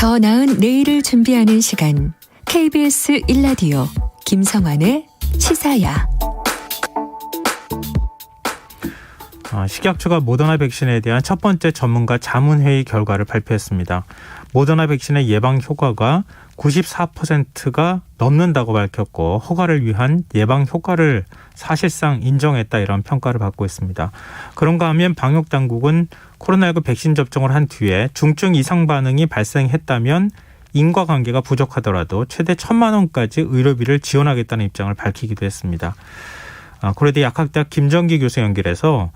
더 나은 내일을 준비하는 시간 KBS 1라디오 김성환의 시사야. 식약처가 모더나 백신에 대한 첫 번째 전문가 자문회의 결과를 발표했습니다. 모더나 백신의 예방 효과가 94%가 넘는다고 밝혔고 허가를 위한 예방 효과를 사실상 인정했다, 이런 평가를 받고 있습니다. 그런가 하면 방역당국은 코로나19 백신 접종을 한 뒤에 중증 이상 반응이 발생했다면 인과관계가 부족하더라도 최대 1,000만 원까지 의료비를 지원하겠다는 입장을 밝히기도 했습니다. 고려대 약학대학 김정기 교수 연결해서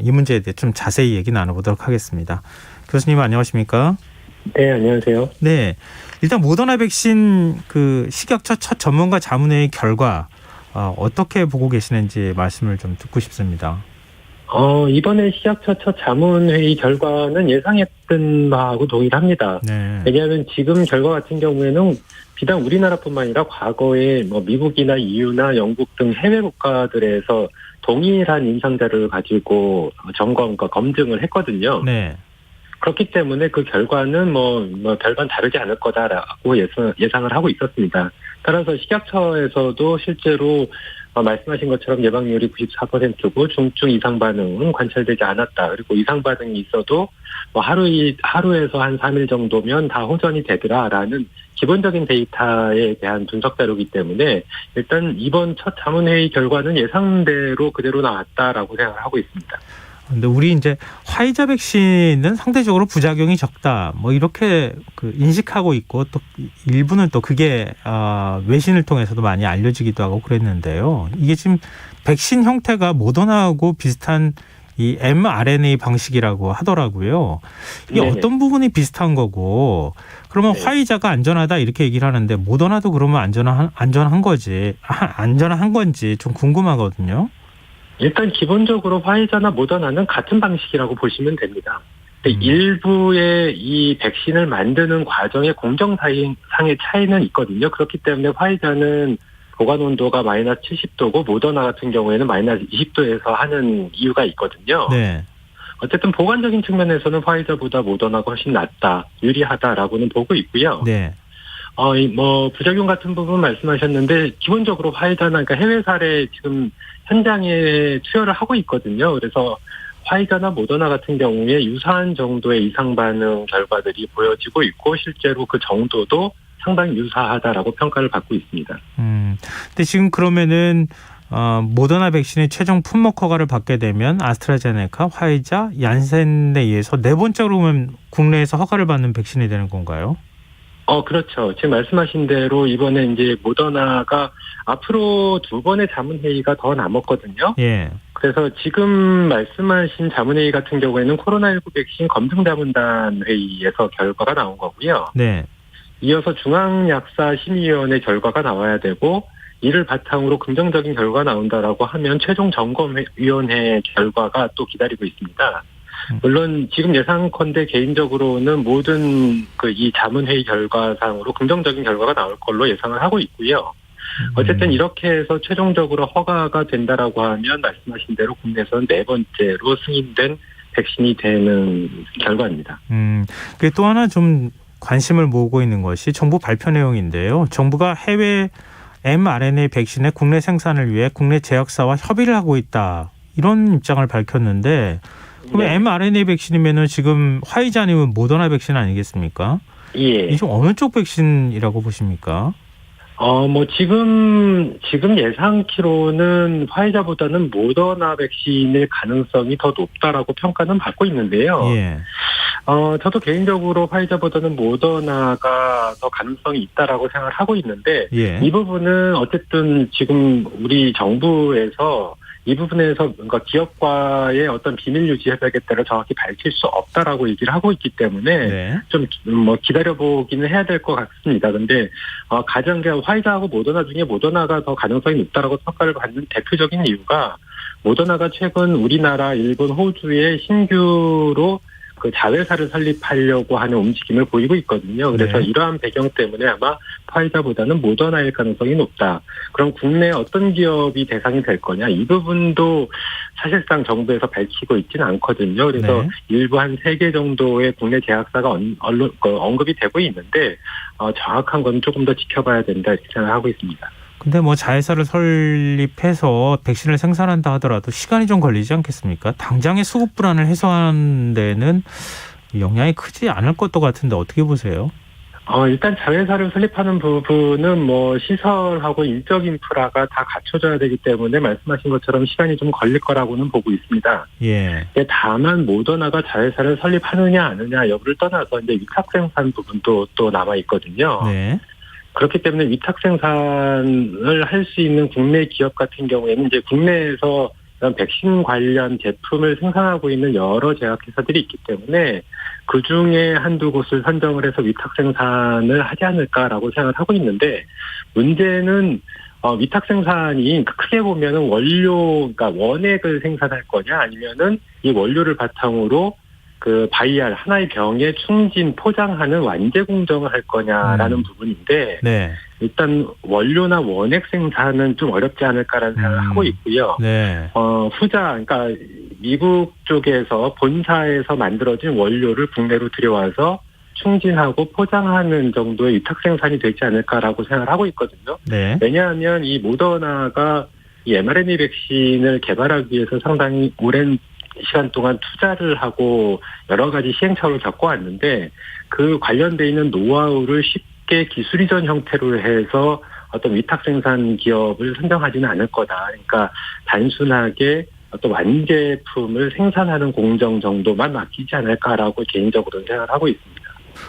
이 문제에 대해 좀 자세히 얘기 나눠보도록 하겠습니다. 교수님 안녕하십니까? 네, 안녕하세요. 네, 일단 모더나 백신 식약처 첫 전문가 자문회의 결과 어떻게 보고 계시는지 말씀을 좀 듣고 싶습니다. 이번에 식약처 첫 자문회의 결과는 예상했던 바하고 동일합니다. 네. 왜냐하면 지금 결과 같은 경우에는 비단 우리나라뿐만 아니라 과거에 미국이나 EU나 영국 등 해외 국가들에서 동일한 임상 자료를 가지고 점검과 검증을 했거든요. 네. 그렇기 때문에 그 결과는 별반 다르지 않을 거다라고 예상을 하고 있었습니다. 따라서 식약처에서도 실제로 말씀하신 것처럼 예방률이 94%고 중증 이상 반응은 관찰되지 않았다. 그리고 이상 반응이 있어도 하루에서 한 3일 정도면 다 호전이 되더라라는 기본적인 데이터에 대한 분석 자료이기 때문에 일단 이번 첫 자문회의 결과는 예상대로 그대로 나왔다라고 생각을 하고 있습니다. 근데 우리 이제 화이자 백신은 상대적으로 부작용이 적다, 이렇게 인식하고 있고, 또 일부는 또 그게 외신을 통해서도 많이 알려지기도 하고 그랬는데요. 이게 지금 백신 형태가 모더나하고 비슷한 이 mRNA 방식이라고 하더라고요. 이게 네네. 어떤 부분이 비슷한 거고, 그러면 네. 화이자가 안전하다 이렇게 얘기를 하는데 모더나도 그러면 안전한 건지 좀 궁금하거든요. 일단 기본적으로 화이자나 모더나는 같은 방식이라고 보시면 됩니다. 일부의 이 백신을 만드는 과정의 공정상의 차이는 있거든요. 그렇기 때문에 화이자는 보관 온도가 마이너스 70도고 모더나 같은 경우에는 마이너스 20도에서 하는 이유가 있거든요. 네. 어쨌든 보관적인 측면에서는 화이자보다 모더나가 훨씬 낫다, 유리하다라고는 보고 있고요. 네. 부작용 같은 부분 말씀하셨는데, 기본적으로 화이자나, 그러니까 해외 사례 지금 현장에 투여를 하고 있거든요. 그래서 화이자나 모더나 같은 경우에 유사한 정도의 이상 반응 결과들이 보여지고 있고, 실제로 그 정도도 상당히 유사하다라고 평가를 받고 있습니다. 근데 지금 그러면은 모더나 백신의 최종 품목 허가를 받게 되면 아스트라제네카, 화이자, 얀센에 의해서 네 번째로 보면 국내에서 허가를 받는 백신이 되는 건가요? 그렇죠. 지금 말씀하신 대로 이번에 이제 모더나가 앞으로 2번의 자문회의가 더 남았거든요. 예. 그래서 지금 말씀하신 자문회의 같은 경우에는 코로나19 백신 검증자문단 회의에서 결과가 나온 거고요. 네. 이어서 중앙약사심의위원회 결과가 나와야 되고, 이를 바탕으로 긍정적인 결과가 나온다라고 하면 최종 점검위원회 결과가 또 기다리고 있습니다. 물론 지금 예상컨대 개인적으로는 모든 이 자문회의 결과상으로 긍정적인 결과가 나올 걸로 예상을 하고 있고요. 어쨌든 이렇게 해서 최종적으로 허가가 된다라고 하면 말씀하신 대로 국내에서는 네 번째로 승인된 백신이 되는 결과입니다. 또 하나 좀 관심을 모으고 있는 것이 정부 발표 내용인데요. 정부가 해외 mRNA 백신의 국내 생산을 위해 국내 제약사와 협의를 하고 있다, 이런 입장을 밝혔는데, 그러면 네. mRNA 백신이면은 지금 화이자 아니면 모더나 백신 아니겠습니까? 예. 이 좀 어느 쪽 백신이라고 보십니까? 지금 예상키로는 화이자보다는 모더나 백신의 가능성이 더 높다라고 평가는 받고 있는데요. 예. 저도 개인적으로 화이자보다는 모더나가 더 가능성이 있다라고 생각을 하고 있는데, 예. 이 부분은 어쨌든 지금 우리 정부에서 이 부분에서 뭔가 기업과의 어떤 비밀 유지 협약에 정확히 밝힐 수 없다라고 얘기를 하고 있기 때문에 네. 좀 기다려보기는 해야 될 것 같습니다. 근데 가장 화이자하고 모더나 중에 모더나가 더 가능성이 높다라고 평가를 받는 대표적인 이유가, 모더나가 최근 우리나라, 일본, 호주에 신규로 그 자회사를 설립하려고 하는 움직임을 보이고 있거든요. 그래서 네. 이러한 배경 때문에 아마 화이자보다는 모더나일 가능성이 높다. 그럼 국내 어떤 기업이 대상이 될 거냐? 이 부분도 사실상 정부에서 밝히고 있지는 않거든요. 그래서 네. 일부 한 3개 정도의 국내 제약사가 언급이 되고 있는데 정확한 건 조금 더 지켜봐야 된다 이렇게 생각하고 있습니다. 근데 뭐 자회사를 설립해서 백신을 생산한다 하더라도 시간이 좀 걸리지 않겠습니까? 당장의 수급 불안을 해소하는 데는 영향이 크지 않을 것도 같은데 어떻게 보세요? 일단 자회사를 설립하는 부분은 뭐 시설하고 인적 인프라가 다 갖춰져야 되기 때문에 말씀하신 것처럼 시간이 좀 걸릴 거라고는 보고 있습니다. 예. 다만 모더나가 자회사를 설립하느냐 아느냐 여부를 떠나서 이제 위탁 생산 부분도 또 남아 있거든요. 네. 그렇기 때문에 위탁 생산을 할 수 있는 국내 기업 같은 경우에는 이제 국내에서 이런 백신 관련 제품을 생산하고 있는 여러 제약회사들이 있기 때문에 그 중에 한두 곳을 선정을 해서 위탁 생산을 하지 않을까라고 생각을 하고 있는데 문제는 위탁 생산이 크게 보면은 원료, 그러니까 원액을 생산할 거냐 아니면은 이 원료를 바탕으로 그 바이알 하나의 병에 충진 포장하는 완제 공정을 할 거냐라는 부분인데 네. 일단 원료나 원액 생산은 좀 어렵지 않을까라는 생각을 하고 있고요. 네. 후자, 그러니까 미국 쪽에서 본사에서 만들어진 원료를 국내로 들여와서 충진하고 포장하는 정도의 위탁 생산이 되지 않을까라고 생각을 하고 있거든요. 네. 왜냐하면 이 모더나가 이 mRNA 백신을 개발하기 위해서 상당히 오랜 시간 동안 투자를 하고 여러 가지 시행착오를 겪어왔는데 그 관련돼 있는 노하우를 쉽게 기술 이전 형태로 해서 어떤 위탁 생산 기업을 선정하지는 않을 거다. 그러니까 단순하게 어떤 완제품을 생산하는 공정 정도만 맡기지 않을까라고 개인적으로는 생각을 하고 있습니다.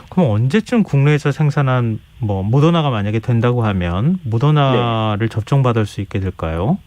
그럼 언제쯤 국내에서 생산한 뭐 모더나가 만약에 된다고 하면 모더나를 접종받을 수 있게 될까요?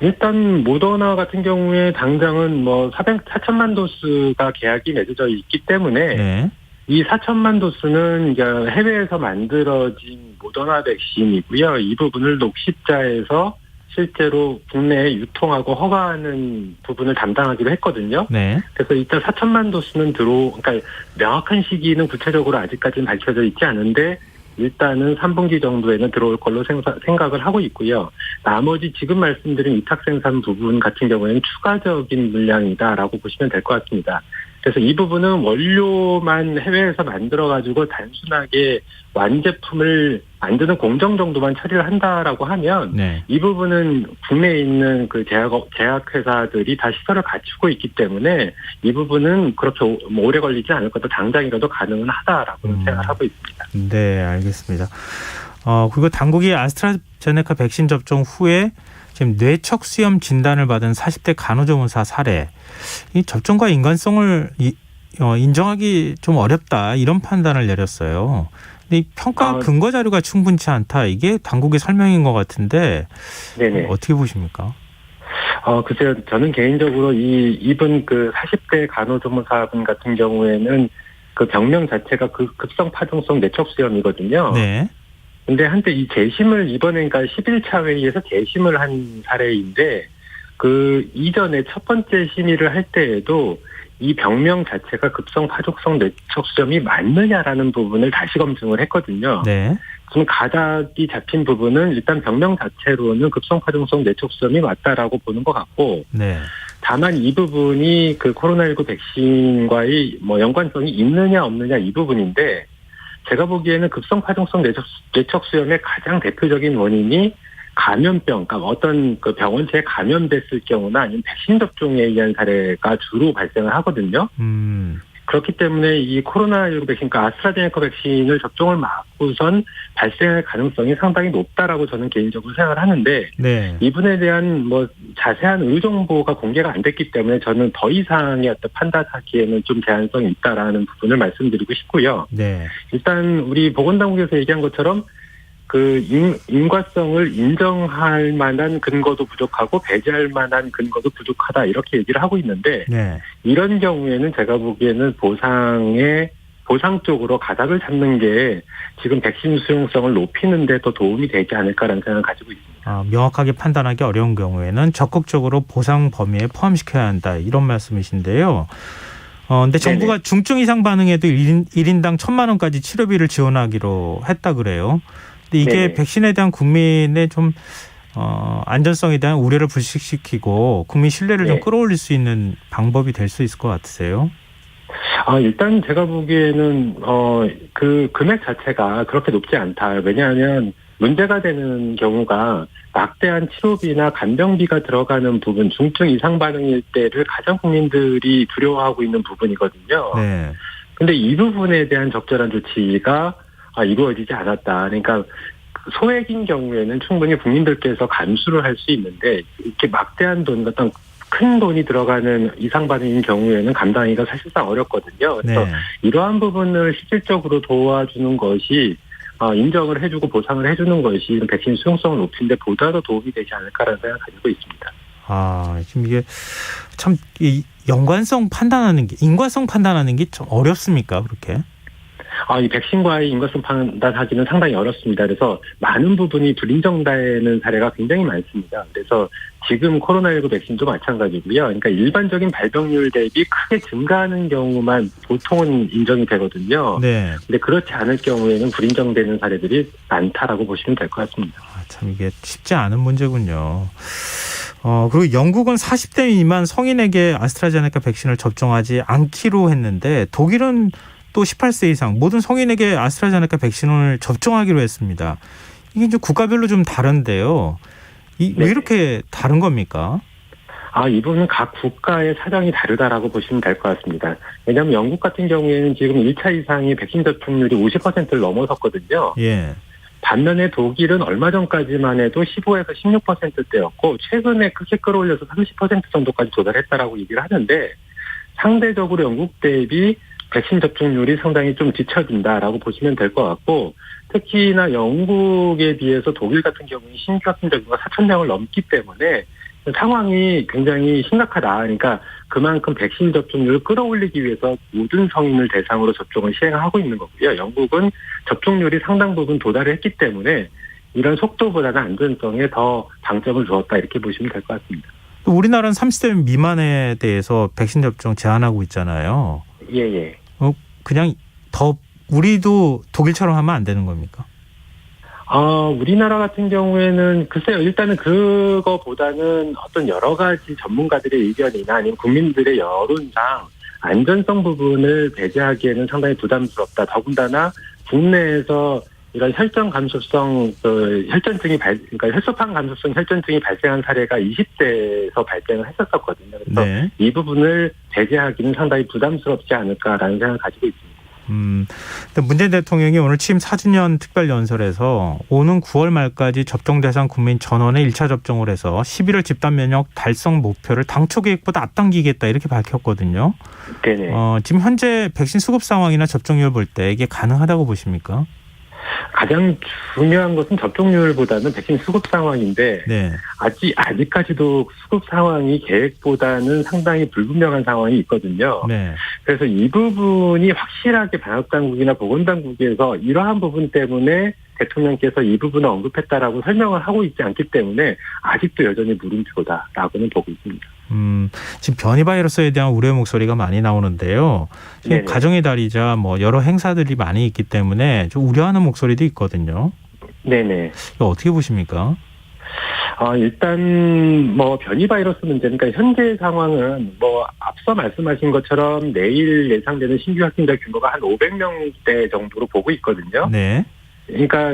일단 모더나 같은 경우에 당장은 뭐 4천만 도스가 계약이 맺어져 있기 때문에 네. 이 4천만 도스는 이제 해외에서 만들어진 모더나 백신이고요. 이 부분을 녹십자에서 실제로 국내에 유통하고 허가하는 부분을 담당하기로 했거든요. 네. 그래서 일단 4천만 도스는 그러니까 명확한 시기는 구체적으로 아직까지는 밝혀져 있지 않은데 일단은 3분기 정도에는 들어올 걸로 생각을 하고 있고요. 나머지 지금 말씀드린 위탁 생산 부분 같은 경우에는 추가적인 물량이다라고 보시면 될 것 같습니다. 그래서 이 부분은 원료만 해외에서 만들어가지고 단순하게 완제품을 만드는 공정 정도만 처리를 한다라고 하면 네. 이 부분은 국내에 있는 그 제약회사들이 다 시설을 갖추고 있기 때문에 이 부분은 그렇게 오래 걸리지 않을 것도 당장이라도 가능은 하다라고 생각을 하고 있습니다. 네, 알겠습니다. 그리고 당국이 아스트라제네카 백신 접종 후에 지금 뇌척수염 진단을 받은 40대 간호조무사 사례, 이 접종과 인간성을 인정하기 좀 어렵다 이런 판단을 내렸어요. 근데 이 평가 근거 자료가 충분치 않다 이게 당국의 설명인 것 같은데 네네. 어떻게 보십니까? 글쎄요, 저는 개인적으로 이분 그 40대 간호조무사분 같은 경우에는 그 병명 자체가 급성 파종성 뇌척수염이거든요. 네. 근데 한때 이 재심을 이번에 그러니까 11차 회의에서 재심을 한 사례인데 그 이전에 첫 번째 심의를 할 때에도 이 병명 자체가 급성 파종성 뇌척수염이 맞느냐라는 부분을 다시 검증을 했거든요. 네. 지금 가닥이 잡힌 부분은 일단 병명 자체로는 급성 파종성 뇌척수염이 맞다라고 보는 것 같고 네. 다만 이 부분이 그 코로나19 백신과의 뭐 연관성이 있느냐 없느냐 이 부분인데 제가 보기에는 급성 파종성 뇌척수염의 가장 대표적인 원인이 감염병, 그러니까 어떤 그 병원체에 감염됐을 경우나 아니면 백신 접종에 의한 사례가 주로 발생을 하거든요. 그렇기 때문에 이 코로나19 백신, 그러니까 아스트라제네카 백신을 접종을 막고선 발생할 가능성이 상당히 높다라고 저는 개인적으로 생각을 하는데 네. 이분에 대한 뭐 자세한 의료 정보가 공개가 안 됐기 때문에 저는 더 이상의 어떤 판단하기에는 좀 제한성이 있다라는 부분을 말씀드리고 싶고요. 네. 일단 우리 보건당국에서 얘기한 것처럼 그 인과성을 인정할 만한 근거도 부족하고 배제할 만한 근거도 부족하다 이렇게 얘기를 하고 있는데 네. 이런 경우에는 제가 보기에는 보상 쪽으로 가닥을 잡는 게 지금 백신 수용성을 높이는 데 더 도움이 되지 않을까라는 생각을 가지고 있습니다. 명확하게 판단하기 어려운 경우에는 적극적으로 보상 범위에 포함시켜야 한다 이런 말씀이신데요. 근데 정부가 중증 이상 반응에도 1인당 1,000만 원까지 치료비를 지원하기로 했다 그래요. 근데 이게 네네. 백신에 대한 국민의 좀 안전성에 대한 우려를 불식시키고 국민 신뢰를 좀 네. 끌어올릴 수 있는 방법이 될 수 있을 것 같으세요? 일단 제가 보기에는 그 금액 자체가 그렇게 높지 않다. 왜냐하면 문제가 되는 경우가 막대한 치료비나 간병비가 들어가는 부분, 중증 이상 반응일 때를 가장 국민들이 두려워하고 있는 부분이거든요. 네. 근데 이 부분에 대한 적절한 조치가 이루어지지 않았다. 그러니까 소액인 경우에는 충분히 국민들께서 감수를 할 수 있는데 이렇게 막대한 돈, 어떤 큰 돈이 들어가는 이상 반응인 경우에는 감당하기가 사실상 어렵거든요. 그래서 네. 이러한 부분을 실질적으로 도와주는 것이 인정을 해주고 보상을 해주는 것이 백신 수용성을 높이는데 보다 더 도움이 되지 않을까라는 생각을 가지고 있습니다. 지금 이게 참 이 연관성 판단하는 게, 인과성 판단하는 게 좀 어렵습니까, 그렇게? 이 백신과의 인과성 판단하기는 상당히 어렵습니다. 그래서 많은 부분이 불인정되는 사례가 굉장히 많습니다. 그래서 지금 코로나19 백신도 마찬가지고요. 그러니까 일반적인 발병률 대비 크게 증가하는 경우만 보통은 인정이 되거든요. 네. 근데 그렇지 않을 경우에는 불인정되는 사례들이 많다라고 보시면 될 것 같습니다. 참 이게 쉽지 않은 문제군요. 그리고 영국은 40대 미만 성인에게 아스트라제네카 백신을 접종하지 않기로 했는데 독일은 또 18세 이상 모든 성인에게 아스트라제네카 백신을 접종하기로 했습니다. 이게 이제 국가별로 좀 다른데요. 왜 이렇게 다른 겁니까? 이 부분은 각 국가의 사정이 다르다라고 보시면 될 것 같습니다. 왜냐하면 영국 같은 경우에는 지금 1차 이상이 백신 접종률이 50%를 넘어섰거든요. 예. 반면에 독일은 얼마 전까지만 해도 15에서 16%대였고 최근에 크게 끌어올려서 30% 정도까지 도달했다라고 얘기를 하는데 상대적으로 영국 대비 백신 접종률이 상당히 좀 뒤처진다라고 보시면 될 것 같고 특히나 영국에 비해서 독일 같은 경우는 신규 확진자 수가 4,000명을 넘기 때문에 상황이 굉장히 심각하다. 그러니까 그만큼 백신 접종률을 끌어올리기 위해서 모든 성인을 대상으로 접종을 시행하고 있는 거고요. 영국은 접종률이 상당 부분 도달을 했기 때문에 이런 속도보다는 안전성에 더 방점을 두었다 이렇게 보시면 될 것 같습니다. 우리나라는 30대 미만에 대해서 백신 접종 제한하고 있잖아요. 예. 그냥 우리도 독일처럼 하면 안 되는 겁니까? 우리나라 같은 경우에는 글쎄요, 일단은 그거보다는 어떤 여러 가지 전문가들의 의견이나 아니면 국민들의 여론상 안전성 부분을 배제하기에는 상당히 부담스럽다. 더군다나 국내에서 이런 혈전 감소성 그러니까 혈소판 감소성 혈전증이 발생한 사례가 20대에서 발생을 했었거든요. 그래서 네. 이 부분을 배제하기는 상당히 부담스럽지 않을까라는 생각을 가지고 있습니다. 문재인 대통령이 오늘 취임 4주년 특별연설에서 오는 9월 말까지 접종 대상 국민 전원의 1차 접종을 해서 11월 집단 면역 달성 목표를 당초 계획보다 앞당기겠다 이렇게 밝혔거든요. 네네. 지금 현재 백신 수급 상황이나 접종률 볼 때 이게 가능하다고 보십니까? 가장 중요한 것은 접종률보다는 백신 수급 상황인데 네. 아직까지도 수급 상황이 계획보다는 상당히 불분명한 상황이 있거든요. 네. 그래서 이 부분이 확실하게 방역당국이나 보건당국에서 이러한 부분 때문에 대통령께서 이 부분을 언급했다라고 설명을 하고 있지 않기 때문에 아직도 여전히 물음표다라고는 보고 있습니다. 지금 변이 바이러스에 대한 우려의 목소리가 많이 나오는데요. 지금 네네. 가정의 달이자 여러 행사들이 많이 있기 때문에 좀 우려하는 목소리도 있거든요. 네네. 이거 어떻게 보십니까? 일단 변이 바이러스 문제는 그러니까 현재 상황은 앞서 말씀하신 것처럼 내일 예상되는 신규 확진자 규모가 한 500명대 정도로 보고 있거든요. 네. 그러니까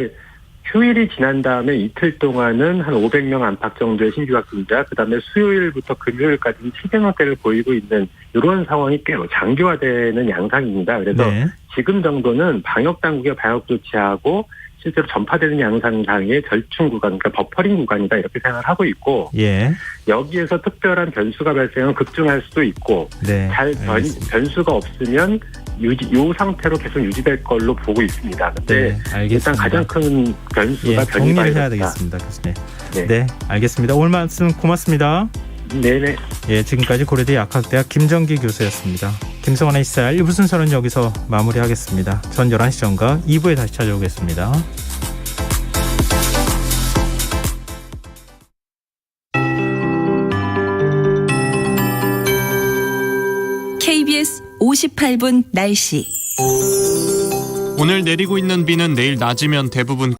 휴일이 지난 다음에 이틀 동안은 한 500명 안팎 정도의 신규 확진자, 그다음에 수요일부터 금요일까지는 700명대를 보이고 있는 이런 상황이 꽤 장기화되는 양상입니다. 그래서 네. 지금 정도는 방역 당국의 방역 조치하고 실제로 전파되는 양상상의 절충 구간, 그러니까 버퍼링 구간이다 이렇게 생각을 하고 있고 예. 여기에서 특별한 변수가 발생하면 급증할 수도 있고 네. 변수가 없으면 이 상태로 계속 유지될 걸로 보고 있습니다. 근데 네, 알겠습니다. 일단 가장 큰 변수가 변이 정리를 해야 바이러스다. 되겠습니다, 교수님. 네. 네, 알겠습니다. 오늘 말씀 고맙습니다. 네네. 예, 지금까지 고려대 약학대학 김정기 교수였습니다. 김성환의 시사일 1부 순서는 여기서 마무리하겠습니다. 전 11시 전과 2부에 다시 찾아오겠습니다. KBS 58분 날씨. 오늘 내리고 있는 비는 내일 낮이면 대부분